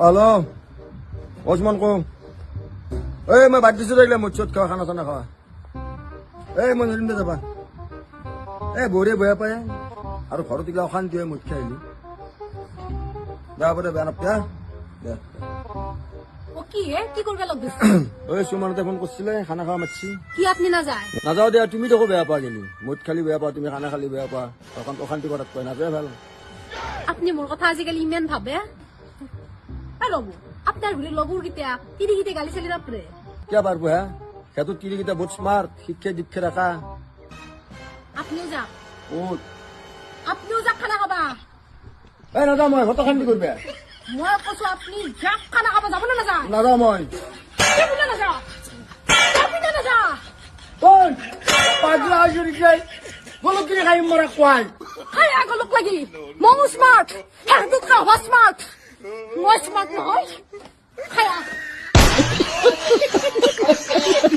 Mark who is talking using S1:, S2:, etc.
S1: hello Osman কো এই মই বাদ দিছো দেখলে মুচত খাওয়া খানা চানা খাওয়া এই মই নলিম যাবা এই বৌৰে বেয়া পায় আৰু ঘৰত কিবা অশান্তি হয় মুঠ খাই আহিলি বেয়া পালে বেয়া নাপায় দে
S2: ও কি হে কি করবে লগ দিছ
S1: ওই সুমানতে ফোন করছিলে খানা খাওয়া মারছি
S2: কি আপনি না যায়
S1: নাযাও দিয়া তুমি দেখো বেয়া পা গেলি মুঠ খালি বেয়া পা তুমি খানা খালি বেয়া পা তখন অশান্তি করাত কয় নাযায় ভাল
S2: আপনি মোর কথা আজিকালি ইমান ভাবে আর রবু আপনার ভুলে লগুর গিতা তিরি গিতে গালি চালি রাপরে
S1: কিয় পারবো হ্যাঁ সেতু তিরিকিটা বহুত স্মার্ট শিক্ষা দীক্ষা রাখা
S2: আপনিও যা
S1: ও
S2: আপনিও যা খানা খাবা
S1: এই নাযাও মই কত শান্তি করবে
S2: মই কৈছো আপনি যা খানা খাবা যাব না না যা
S1: নাযাও মই
S2: কি বলে না যা আপনি না যা
S1: ওই পাগলা আসুরি যাই বলো কি খাই মরা কোয়াই
S2: হাই আগো লোক লাগি মমু স্মার্ট হ্যাঁ দুধ খাওয়া স্মার্ট মই স্মার্ট নহয় খায়া